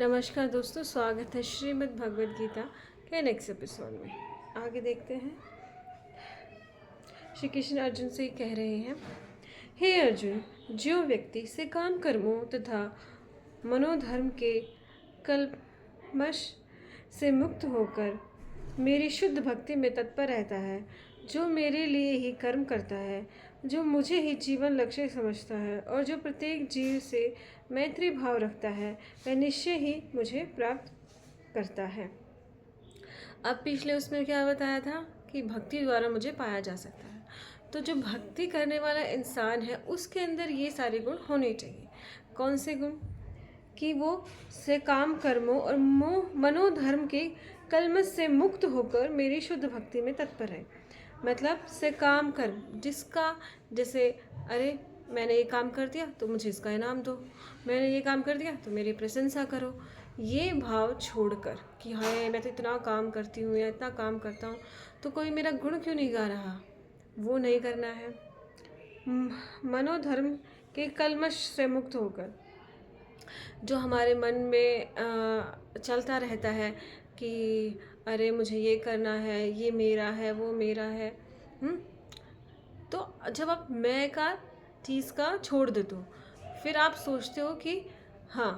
नमस्कार दोस्तों, स्वागत है श्रीमद् भगवद गीता के नेक्स्ट एपिसोड में। आगे देखते हैं। श्री कृष्ण अर्जुन से कह रहे हैं, हे अर्जुन, जो व्यक्ति से काम कर्मों तथा मनोधर्म के कल्मश से मुक्त होकर मेरी शुद्ध भक्ति में तत्पर रहता है, जो मेरे लिए ही कर्म करता है, जो मुझे ही जीवन लक्ष्य समझता है और जो प्रत्येक जीव से मैत्री भाव रखता है, वह निश्चय ही मुझे प्राप्त करता है। अब पिछले उसमें क्या बताया था कि भक्ति द्वारा मुझे पाया जा सकता है। तो जो भक्ति करने वाला इंसान है उसके अंदर ये सारे गुण होने चाहिए। कौन से गुण? कि वो से काम कर्मों और मनोधर्म के कलमश से मुक्त होकर मेरी शुद्ध भक्ति में तत्पर है। मतलब से काम कर्म, जिसका जैसे अरे मैंने ये काम कर दिया तो मुझे इसका इनाम दो, मैंने ये काम कर दिया तो मेरी प्रशंसा करो, ये भाव छोड़कर कि हाय मैं तो इतना काम करती हूँ या इतना काम करता हूँ तो कोई मेरा गुण क्यों नहीं गा रहा, वो नहीं करना है। मनोधर्म के कलमश से मुक्त होकर जो हमारे मन में चलता रहता है कि अरे मुझे ये करना है, ये मेरा है, वो मेरा है, तो जब आप मैं का चीज़ का छोड़ दे दो, फिर आप सोचते हो कि हाँ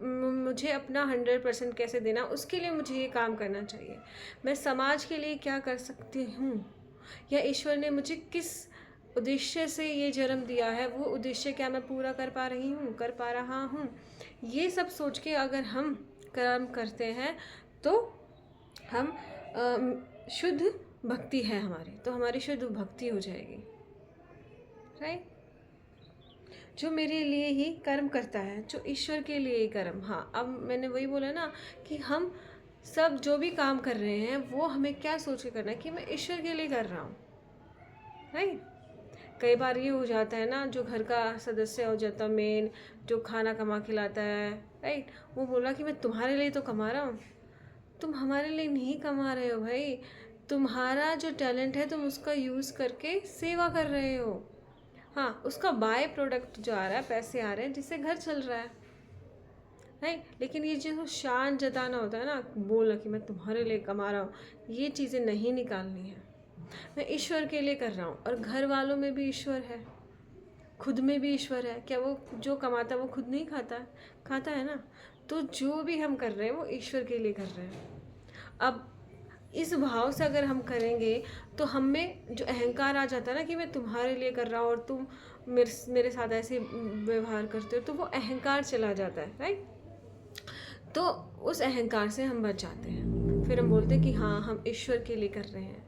मुझे अपना 100% कैसे देना, उसके लिए मुझे ये काम करना चाहिए, मैं समाज के लिए क्या कर सकती हूँ, या ईश्वर ने मुझे किस उद्देश्य से ये जन्म दिया है, वो उद्देश्य क्या मैं पूरा कर पा रही हूँ, कर पा रहा हूँ। ये सब सोच के अगर हम कर्म करते हैं तो हम शुद्ध भक्ति है हमारी, तो हमारी शुद्ध भक्ति हो जाएगी, राइट। जो मेरे लिए ही कर्म करता है, जो ईश्वर के लिए ही कर्म। हाँ, अब मैंने वही बोला ना कि हम सब जो भी काम कर रहे हैं वो हमें क्या सोच के करना है कि मैं ईश्वर के लिए कर रहा हूँ, राइट। कई बार ये हो जाता है ना, जो घर का सदस्य हो जाता मेन, जो खाना कमा खिलाता है, राइट, वो बोला कि मैं तुम्हारे लिए तो कमा रहा हूँ। तुम हमारे लिए नहीं कमा रहे हो भाई, तुम्हारा जो टैलेंट है तुम उसका यूज़ करके सेवा कर रहे हो। हाँ, उसका बाय प्रोडक्ट जो आ रहा है, पैसे आ रहे हैं जिससे घर चल रहा है, राइट। लेकिन ये जो शान जताना होता है ना, बोलना कि मैं तुम्हारे लिए कमा रहा हूँ, ये चीज़ें नहीं निकालनी है। मैं ईश्वर के लिए कर रहा हूँ और घर वालों में भी ईश्वर है, खुद में भी ईश्वर है। क्या वो जो कमाता है वो खुद नहीं खाता? खाता है ना। तो जो भी हम कर रहे हैं वो ईश्वर के लिए कर रहे हैं। अब इस भाव से अगर हम करेंगे तो हम में जो अहंकार आ जाता है ना कि मैं तुम्हारे लिए कर रहा हूँ और तुम मेरे साथ ऐसे व्यवहार करते हो, तो वो अहंकार चला जाता है, राइट। तो उस अहंकार से हम बच जाते हैं। फिर हम बोलते हैं कि हाँ हम ईश्वर के लिए कर रहे हैं।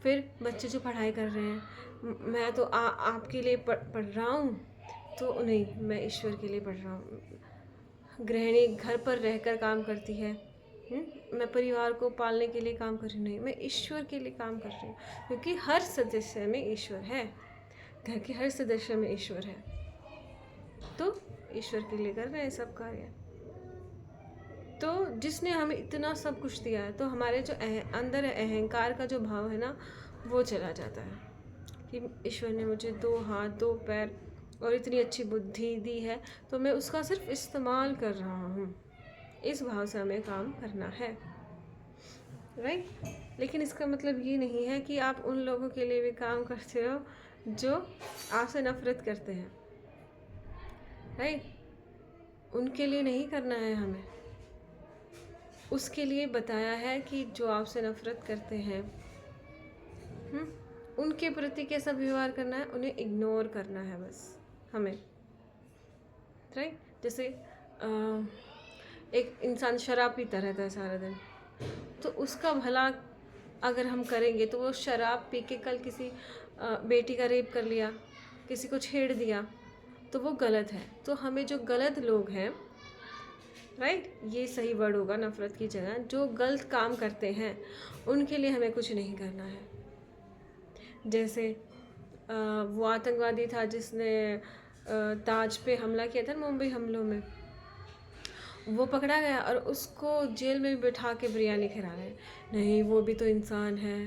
फिर बच्चे जो पढ़ाई कर रहे हैं, मैं तो आपके लिए पढ़ रहा हूँ, तो नहीं, मैं ईश्वर के लिए पढ़ रहा हूँ। गृहिणी घर पर रहकर काम करती है, मैं परिवार को पालने के लिए काम कर रही हूँ, नहीं, मैं ईश्वर के लिए काम कर रही हूँ, क्योंकि हर सदस्य में ईश्वर है, घर के हर सदस्य में ईश्वर है, तो ईश्वर के लिए कर रहे हैं सब कार्य। तो जिसने हमें इतना सब कुछ दिया है, तो हमारे जो अंदर अहंकार का जो भाव है ना, वो चला जाता है कि ईश्वर ने मुझे 2 हाथ 2 पैर और इतनी अच्छी बुद्धि दी है, तो मैं उसका सिर्फ इस्तेमाल कर रहा हूँ। इस भाव से हमें काम करना है, राइट। लेकिन इसका मतलब ये नहीं है कि आप उन लोगों के लिए भी काम करते रहो जो आपसे नफरत करते हैं, राइट। उनके लिए नहीं करना है हमें। उसके लिए बताया है कि जो आपसे नफरत करते हैं, उनके प्रति कैसा व्यवहार करना है, उन्हें इग्नोर करना है बस हमें, राइट। जैसे एक इंसान शराब पीता रहता है सारा दिन, तो उसका भला अगर हम करेंगे तो वो शराब पी के कल किसी बेटी का रेप कर लिया, किसी को छेड़ दिया, तो वो गलत है। तो हमें जो गलत लोग हैं, राइट, ये सही वर्ड होगा नफ़रत की जगह, जो गलत काम करते हैं उनके लिए हमें कुछ नहीं करना है। जैसे वो आतंकवादी था जिसने ताज पे हमला किया था, मुंबई हमलों में, वो पकड़ा गया और उसको जेल में बिठा के बिरयानी खिला रहे हैं। नहीं, वो भी तो इंसान है।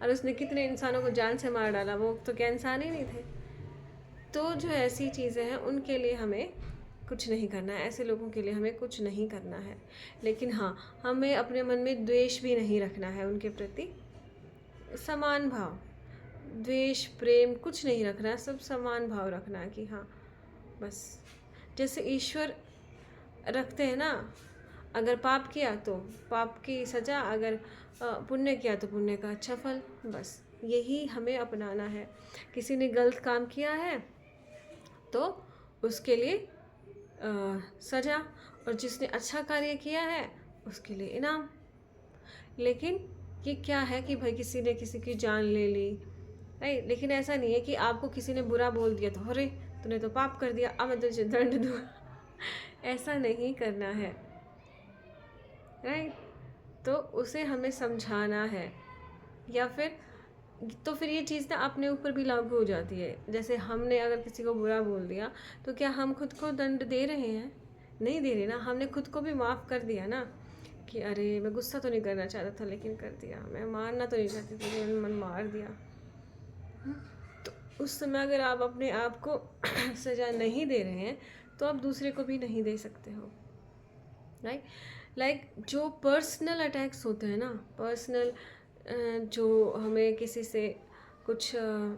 और उसने कितने इंसानों को जान से मार डाला, वो तो क्या इंसान ही नहीं थे। तो जो ऐसी चीज़ें हैं उनके लिए हमें कुछ नहीं करना है, ऐसे लोगों के लिए हमें कुछ नहीं करना है। लेकिन हाँ, हमें अपने मन में द्वेष भी नहीं रखना है उनके प्रति। समान भाव, द्वेष प्रेम कुछ नहीं रखना है, सब समान भाव रखना है कि हाँ बस जैसे ईश्वर रखते हैं ना, अगर पाप किया तो पाप की सज़ा, अगर पुण्य किया तो पुण्य का अच्छा फल। बस यही हमें अपनाना है। किसी ने गलत काम किया है तो उसके लिए सज़ा, और जिसने अच्छा कार्य किया है उसके लिए इनाम। लेकिन ये क्या है कि भाई किसी ने किसी की जान ले ली, राइट। लेकिन ऐसा नहीं है कि आपको किसी ने बुरा बोल दिया तो अरे तूने तो पाप कर दिया, अब मैं तुझे दंड दूँ। ऐसा नहीं करना है, राइट। तो उसे हमें समझाना है, या फिर ये चीज़ ना अपने ऊपर भी लागू हो जाती है। जैसे हमने अगर किसी को बुरा बोल दिया तो क्या हम खुद को दंड दे रहे हैं? नहीं दे रहे ना, हमने खुद को भी माफ़ कर दिया ना कि अरे मैं गुस्सा तो नहीं करना चाहता था लेकिन कर दिया, मैं मारना तो नहीं चाहती थी लेकिन मैंने मार दिया। तो उस समय अगर आप अपने आप को सज़ा नहीं दे रहे हैं तो आप दूसरे को भी नहीं दे सकते हो, राइट। लाइक जो पर्सनल अटैक्स होते हैं ना, पर्सनल जो हमें किसी से कुछ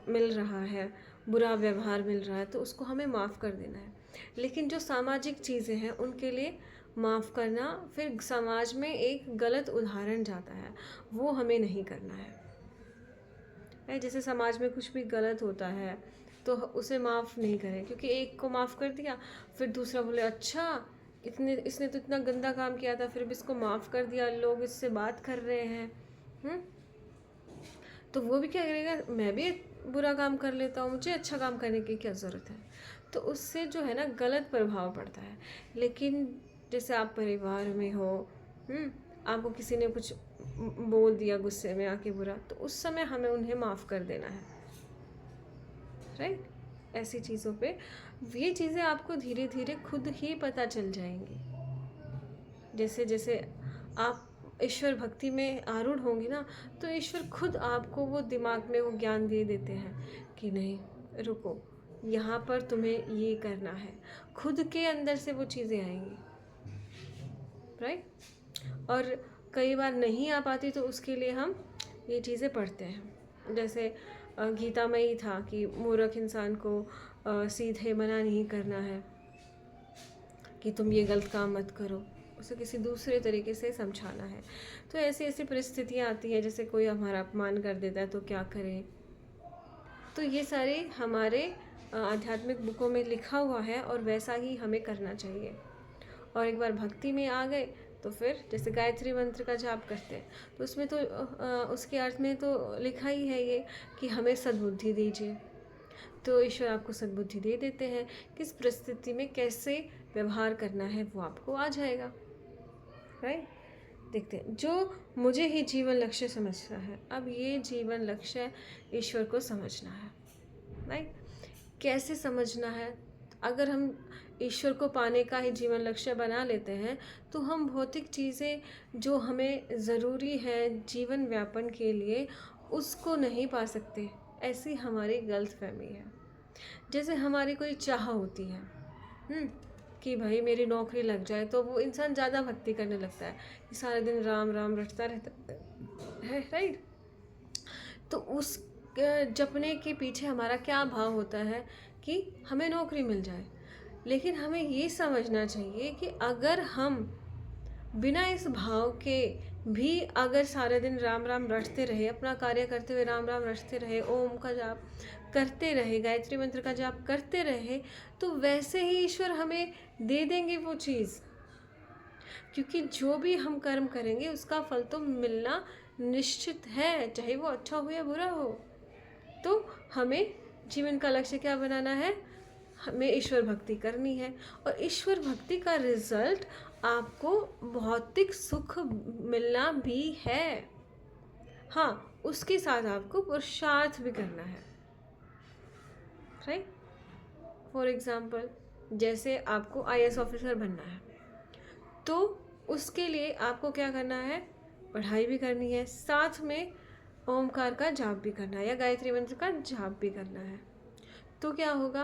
मिल रहा है, बुरा व्यवहार मिल रहा है, तो उसको हमें माफ़ कर देना है। लेकिन जो सामाजिक चीज़ें हैं उनके लिए माफ़ करना फिर समाज में एक गलत उदाहरण जाता है, वो हमें नहीं करना है। जैसे समाज में कुछ भी गलत होता है तो उसे माफ़ नहीं करें, क्योंकि एक को माफ़ कर दिया फिर दूसरा बोले अच्छा इसने तो इतना गंदा काम किया था फिर भी इसको माफ़ कर दिया, लोग इससे बात कर रहे हैं। तो वो भी क्या करेगा, मैं भी बुरा काम कर लेता हूँ, मुझे अच्छा काम करने की क्या ज़रूरत है। तो उससे जो है ना गलत प्रभाव पड़ता है। लेकिन जैसे आप परिवार में हो, आपको किसी ने कुछ बोल दिया गुस्से में आके बुरा, तो उस समय हमें उन्हें माफ़ कर देना है, राइट। ऐसी चीज़ों पे ये चीज़ें आपको धीरे धीरे खुद ही पता चल जाएंगी। जैसे जैसे आप ईश्वर भक्ति में आरूढ़ होंगे ना, तो ईश्वर खुद आपको वो दिमाग में वो ज्ञान दे देते हैं कि नहीं रुको, यहाँ पर तुम्हें ये करना है। खुद के अंदर से वो चीज़ें आएंगी, राइट। और कई बार नहीं आ पाती तो उसके लिए हम ये चीज़ें पढ़ते हैं। जैसे गीता में ही था कि मूर्ख इंसान को सीधे मना नहीं करना है कि तुम ये गलत काम मत करो, उसे किसी दूसरे तरीके से समझाना है। तो ऐसी ऐसी परिस्थितियाँ आती हैं, जैसे कोई हमारा अपमान कर देता है तो क्या करें। तो ये सारे हमारे आध्यात्मिक बुकों में लिखा हुआ है और वैसा ही हमें करना चाहिए। और एक बार भक्ति में आ गए तो फिर जैसे गायत्री मंत्र का जाप करते हैं तो उसमें तो उसके अर्थ में तो लिखा ही है ये कि हमें सद्बुद्धि दीजिए। तो ईश्वर आपको सद्बुद्धि दे देते हैं, किस परिस्थिति में कैसे व्यवहार करना है वो आपको आ जाएगा, राइट। देखते हैं, जो मुझे ही जीवन लक्ष्य समझना है, अब ये जीवन लक्ष्य ईश्वर को समझना है, राइट। कैसे समझना है? अगर हम ईश्वर को पाने का ही जीवन लक्ष्य बना लेते हैं तो हम भौतिक चीज़ें जो हमें ज़रूरी है जीवन व्यापन के लिए उसको नहीं पा सकते। ऐसी हमारी गलतफहमी है। जैसे हमारी कोई चाह होती है कि भाई मेरी नौकरी लग जाए, तो वो इंसान ज़्यादा भक्ति करने लगता है कि सारे दिन राम राम रटता रहता है, राइट। तो उस जपने के पीछे हमारा क्या भाव होता है कि हमें नौकरी मिल जाए। लेकिन हमें ये समझना चाहिए कि अगर हम बिना इस भाव के भी अगर सारे दिन राम राम रटते रहे, अपना कार्य करते हुए राम राम रटते रहे, ओम का जाप करते रहे, गायत्री मंत्र का जाप करते रहे, तो वैसे ही ईश्वर हमें दे देंगे वो चीज़। क्योंकि जो भी हम कर्म करेंगे उसका फल तो मिलना निश्चित है, चाहे वो अच्छा हो या बुरा हो। तो हमें जीवन का लक्ष्य क्या बनाना है? हमें ईश्वर भक्ति करनी है, और ईश्वर भक्ति का रिजल्ट आपको भौतिक सुख मिलना भी है। हाँ, उसके साथ आपको पुरुषार्थ भी करना है, राइट। फॉर एग्जाम्पल, जैसे आपको IAS ऑफिसर बनना है तो उसके लिए आपको क्या करना है? पढ़ाई भी करनी है, साथ में ओमकार का जाप भी करना है या गायत्री मंत्र का जाप भी करना है। तो क्या होगा,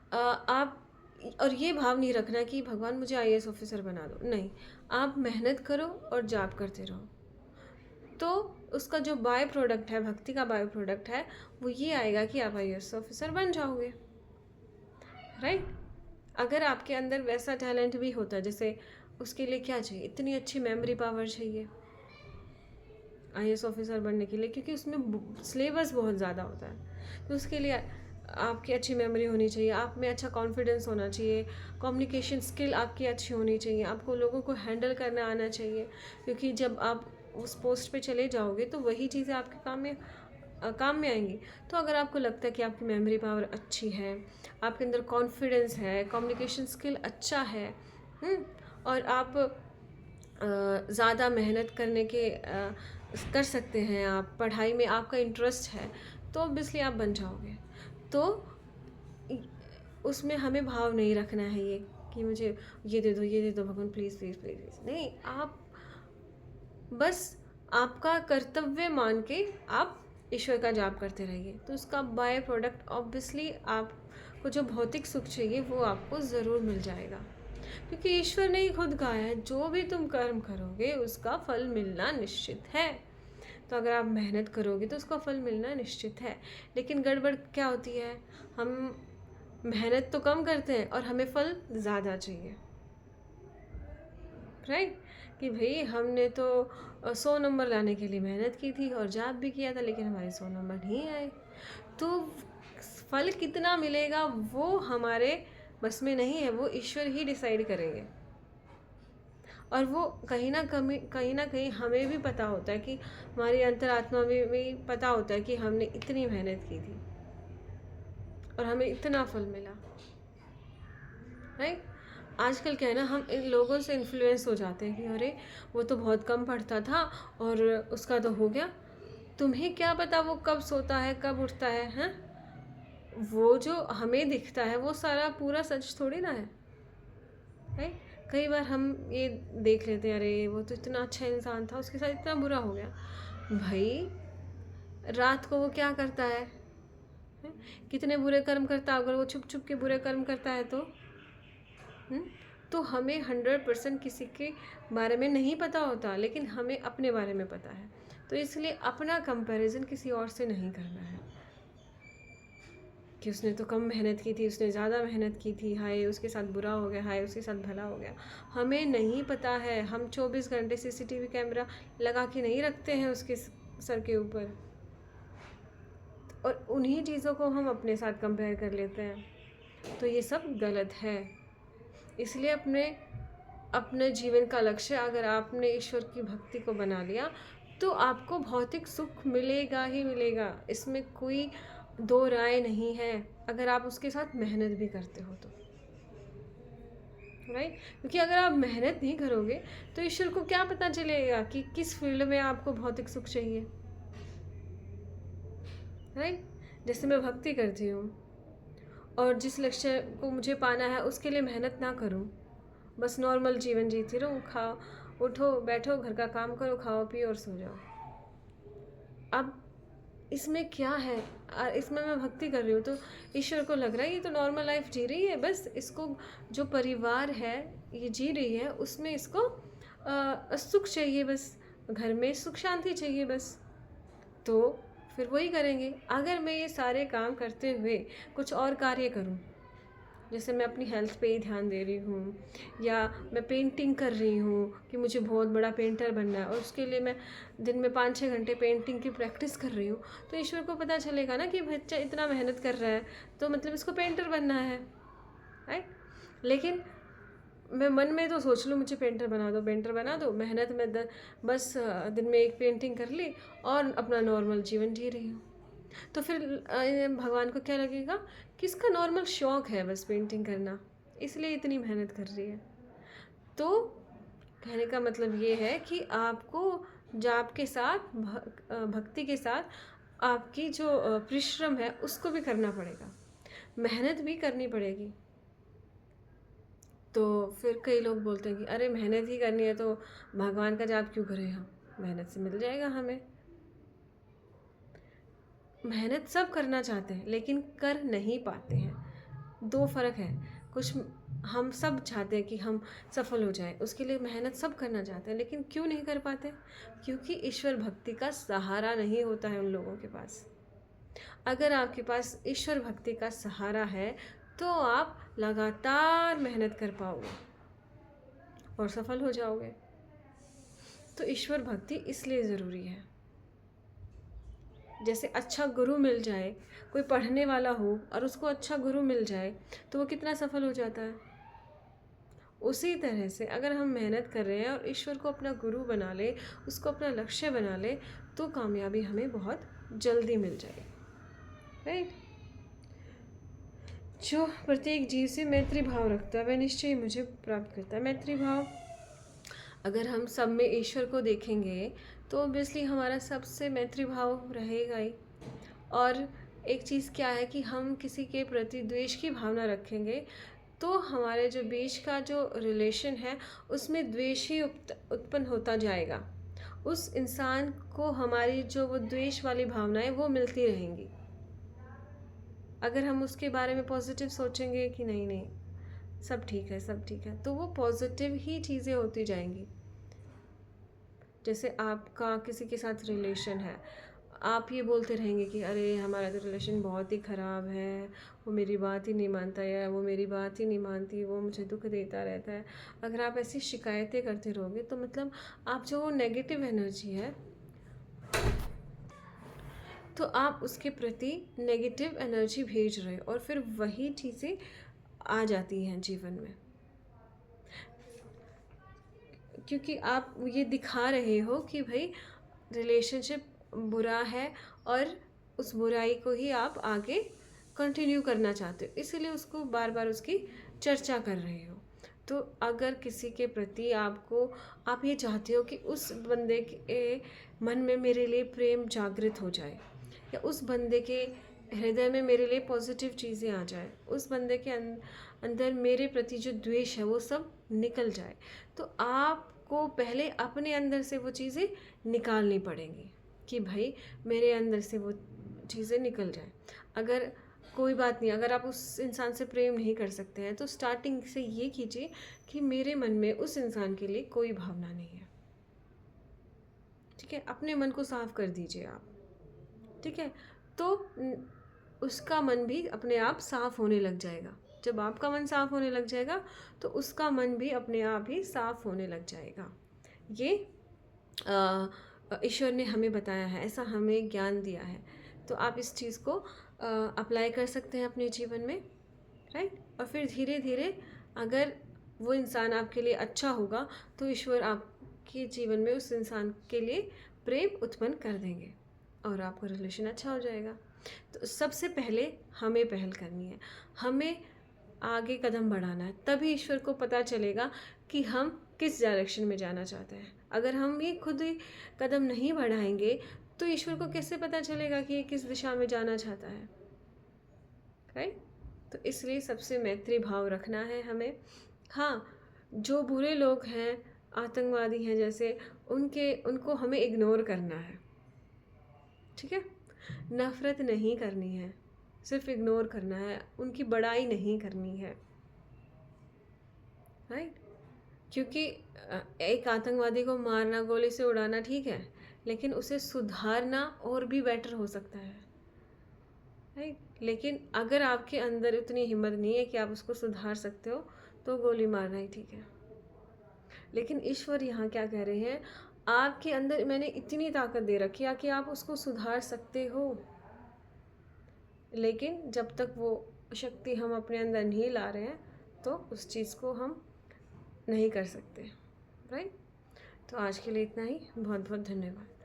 आप और ये भाव नहीं रखना कि भगवान मुझे आईएएस ऑफिसर बना दो, नहीं। आप मेहनत करो और जाप करते रहो, तो उसका जो बाय प्रोडक्ट है, भक्ति का बाय प्रोडक्ट है, वो ये आएगा कि आप आईएएस ऑफिसर बन जाओगे, राइट। अगर आपके अंदर वैसा टैलेंट भी होता, जैसे उसके लिए क्या चाहिए, इतनी अच्छी मेमोरी पावर चाहिए आईएएस ऑफिसर बनने के लिए, क्योंकि उसमें सिलेबस बहुत ज़्यादा होता है। तो उसके लिए आपकी अच्छी मेमोरी होनी चाहिए, आप में अच्छा कॉन्फिडेंस होना चाहिए, कम्युनिकेशन स्किल आपकी अच्छी होनी चाहिए, आपको लोगों को हैंडल करना आना चाहिए, क्योंकि जब आप उस पोस्ट पे चले जाओगे तो वही चीज़ें आपके काम में आएंगी। तो अगर आपको लगता है कि आपकी मेमोरी पावर अच्छी है, आपके अंदर कॉन्फिडेंस है, कम्युनिकेशन स्किल अच्छा है, और आप ज़्यादा मेहनत कर सकते हैं, आप पढ़ाई में आपका इंटरेस्ट है, तो ऑब्वियसली आप बन जाओगे। तो उसमें हमें भाव नहीं रखना है ये कि मुझे ये दे दो भगवान, प्लीज़ प्लीज़ प्लीज़ प्लीज़, नहीं। आप बस आपका कर्तव्य मान के आप ईश्वर का जाप करते रहिए, तो उसका बाय प्रोडक्ट ऑब्वियसली आपको जो भौतिक सुख चाहिए वो आपको ज़रूर मिल जाएगा, क्योंकि ईश्वर ने ही खुद कहा है जो भी तुम कर्म करोगे उसका फल मिलना निश्चित है। तो अगर आप मेहनत करोगे तो उसका फल मिलना निश्चित है। लेकिन गड़बड़ क्या होती है, हम मेहनत तो कम करते हैं और हमें फल ज़्यादा चाहिए, राइट। कि भाई हमने तो 100 नंबर लाने के लिए मेहनत की थी और जाप भी किया था, लेकिन हमारे 100 नंबर नहीं आए। तो फल कितना मिलेगा वो हमारे बस में नहीं है, वो ईश्वर ही डिसाइड करेंगे। और वो कहीं ना कहीं हमें भी पता होता है, कि हमारी अंतरात्मा में भी पता होता है कि हमने इतनी मेहनत की थी और हमें इतना फल मिला, राइट। आजकल क्या है ना, हम इन लोगों से इन्फ्लुएंस हो जाते हैं कि अरे वो तो बहुत कम पढ़ता था और उसका तो हो गया। तुम्हें क्या पता वो कब सोता है कब उठता है, हैं? वो जो हमें दिखता है वो सारा पूरा सच थोड़ी ना है, राइट। कई बार हम ये देख लेते हैं अरे वो तो इतना अच्छा इंसान था, उसके साथ इतना बुरा हो गया। भाई रात को वो क्या करता है, हैं? कितने बुरे कर्म करता है, अगर वो छुप छुप के बुरे कर्म करता है तो तो हमें 100% किसी के बारे में नहीं पता होता, लेकिन हमें अपने बारे में पता है। तो इसलिए अपना कंपैरिजन किसी और से नहीं करना है कि उसने तो कम मेहनत की थी, उसने ज़्यादा मेहनत की थी, हाय उसके साथ बुरा हो गया, हाय उसके साथ भला हो गया। हमें नहीं पता है, हम 24 घंटे सीसीटीवी कैमरा लगा के नहीं रखते हैं उसके सर के ऊपर, और उन्हीं चीज़ों को हम अपने साथ कंपेयर कर लेते हैं। तो ये सब गलत है। इसलिए अपने जीवन का लक्ष्य, अगर आपने ईश्वर की भक्ति को बना लिया तो आपको भौतिक सुख मिलेगा ही मिलेगा, इसमें कोई दो राय नहीं है, अगर आप उसके साथ मेहनत भी करते हो तो, राइट। क्योंकि अगर आप मेहनत नहीं करोगे तो ईश्वर को क्या पता चलेगा कि किस फील्ड में आपको भौतिक सुख चाहिए, राइट। जैसे मैं भक्ति करती हूँ और जिस लक्ष्य को मुझे पाना है उसके लिए मेहनत ना करूँ, बस नॉर्मल जीवन जीती रहूँ, खाओ उठो बैठो घर का काम करो, खाओ पियो और सो जाओ। अब इसमें क्या है, इसमें मैं भक्ति कर रही हूँ तो ईश्वर को लग रहा है ये तो नॉर्मल लाइफ जी रही है, बस इसको जो परिवार है ये जी रही है उसमें इसको सुख चाहिए, बस घर में सुख शांति चाहिए बस। तो फिर वही करेंगे। अगर मैं ये सारे काम करते हुए कुछ और कार्य करूँ, जैसे मैं अपनी हेल्थ पे ही ध्यान दे रही हूँ, या मैं पेंटिंग कर रही हूँ कि मुझे बहुत बड़ा पेंटर बनना है और उसके लिए मैं दिन में 5-6 घंटे पेंटिंग की प्रैक्टिस कर रही हूँ, तो ईश्वर को पता चलेगा ना कि बच्चा इतना मेहनत कर रहा है तो मतलब इसको पेंटर बनना है, राइट। लेकिन मैं मन में तो सोच लूँ मुझे पेंटर बना दो, मेहनत में बस दिन में एक पेंटिंग कर ली और अपना नॉर्मल जीवन जी रही हूँ, तो फिर भगवान को क्या लगेगा कि इसका नॉर्मल शौक है बस पेंटिंग करना, इसलिए इतनी मेहनत कर रही है। तो कहने का मतलब ये है कि आपको जाप के साथ भक्ति के साथ आपकी जो परिश्रम है उसको भी करना पड़ेगा, मेहनत भी करनी पड़ेगी। तो फिर कई लोग बोलते हैं कि अरे मेहनत ही करनी है तो भगवान का जाप क्यों करें, हम मेहनत से मिल जाएगा हमें। मेहनत सब करना चाहते हैं लेकिन कर नहीं पाते हैं, दो फ़र्क है। कुछ हम सब चाहते हैं कि हम सफल हो जाएं, उसके लिए मेहनत सब करना चाहते हैं, लेकिन क्यों नहीं कर पाते? क्योंकि ईश्वर भक्ति का सहारा नहीं होता है उन लोगों के पास। अगर आपके पास ईश्वर भक्ति का सहारा है तो आप लगातार मेहनत कर पाओगे और सफल हो जाओगे। तो ईश्वर भक्ति इसलिए ज़रूरी है। जैसे अच्छा गुरु मिल जाए, कोई पढ़ने वाला हो और उसको अच्छा गुरु मिल जाए तो वो कितना सफल हो जाता है। उसी तरह से अगर हम मेहनत कर रहे हैं और ईश्वर को अपना गुरु बना ले, उसको अपना लक्ष्य बना ले, तो कामयाबी हमें बहुत जल्दी मिल जाएगी। राइट। जो प्रत्येक जीव से मैत्री भाव रखता है वह निश्चय ही मुझे प्राप्त करता है। मैत्री भाव, अगर हम सब में ईश्वर को देखेंगे तो ऑब्वियसली हमारा सबसे मैत्री भाव रहेगा ही। और एक चीज़ क्या है कि हम किसी के प्रति द्वेष की भावना रखेंगे तो हमारे जो बीच का जो रिलेशन है उसमें द्वेष ही उत्पन्न होता जाएगा। उस इंसान को हमारी जो वो द्वेष वाली भावनाएं वो मिलती रहेंगी। अगर हम उसके बारे में पॉजिटिव सोचेंगे कि नहीं नहीं सब ठीक है सब ठीक है, तो वो पॉजिटिव ही चीज़ें होती जाएंगी। जैसे आपका किसी के साथ रिलेशन है, आप ये बोलते रहेंगे कि अरे हमारा तो रिलेशन बहुत ही ख़राब है, वो मेरी बात ही नहीं मानता या वो मेरी बात ही नहीं मानती, वो मुझे दुख देता रहता है। अगर आप ऐसी शिकायतें करते रहोगे तो मतलब आप जो वो नेगेटिव एनर्जी है तो आप उसके प्रति नेगेटिव एनर्जी भेज रहे हो और फिर वही चीज़ें आ जाती हैं जीवन में, क्योंकि आप ये दिखा रहे हो कि भाई रिलेशनशिप बुरा है और उस बुराई को ही आप आगे कंटिन्यू करना चाहते हो, इसीलिए उसको बार बार उसकी चर्चा कर रहे हो। तो अगर किसी के प्रति आप ये चाहते हो कि उस बंदे के मन में मेरे लिए प्रेम जागृत हो जाए या उस बंदे के हृदय में मेरे लिए पॉजिटिव चीज़ें आ जाए, उस बंदे के अंदर मेरे प्रति जो द्वेष है वो सब निकल जाए, तो आपको पहले अपने अंदर से वो चीज़ें निकालनी पड़ेंगी कि भाई मेरे अंदर से वो चीज़ें निकल जाए। अगर कोई बात नहीं, अगर आप उस इंसान से प्रेम नहीं कर सकते हैं तो स्टार्टिंग से ये कीजिए कि मेरे मन में उस इंसान के लिए कोई भावना नहीं है। ठीक है, अपने मन को साफ कर दीजिए आप। ठीक है, तो उसका मन भी अपने आप साफ होने लग जाएगा। जब आपका मन साफ होने लग जाएगा तो उसका मन भी अपने आप ही साफ होने लग जाएगा। ये ईश्वर ने हमें बताया है, ऐसा हमें ज्ञान दिया है। तो आप इस चीज़ को अप्लाई कर सकते हैं अपने जीवन में। राइट। और फिर धीरे धीरे अगर वो इंसान आपके लिए अच्छा होगा तो ईश्वर आपके जीवन में उस इंसान के लिए प्रेम उत्पन्न कर देंगे और आपका रिलेशन अच्छा हो जाएगा। तो सबसे पहले हमें पहल करनी है, हमें आगे कदम बढ़ाना है, तभी ईश्वर को पता चलेगा कि हम किस डायरेक्शन में जाना चाहते हैं। अगर हम ये खुद ही कदम नहीं बढ़ाएंगे तो ईश्वर को कैसे पता चलेगा कि ये किस दिशा में जाना चाहता है। राइट। तो इसलिए सबसे मैत्री भाव रखना है हमें। हाँ, जो बुरे लोग हैं, आतंकवादी हैं जैसे, उनको हमें इग्नोर करना है। ठीक है, नफ़रत नहीं करनी है, सिर्फ इग्नोर करना है, उनकी बड़ाई नहीं करनी है। राइट। क्योंकि एक आतंकवादी को मारना, गोली से उड़ाना ठीक है, लेकिन उसे सुधारना और भी बेटर हो सकता है। राइट। लेकिन अगर आपके अंदर उतनी हिम्मत नहीं है कि आप उसको सुधार सकते हो तो गोली मारना ही ठीक है। लेकिन ईश्वर यहाँ क्या कह रहे हैं, आपके अंदर मैंने इतनी ताकत दे रखी है कि आप उसको सुधार सकते हो, लेकिन जब तक वो शक्ति हम अपने अंदर नहीं ला रहे हैं तो उस चीज़ को हम नहीं कर सकते। राइट। तो आज के लिए इतना ही। बहुत बहुत धन्यवाद।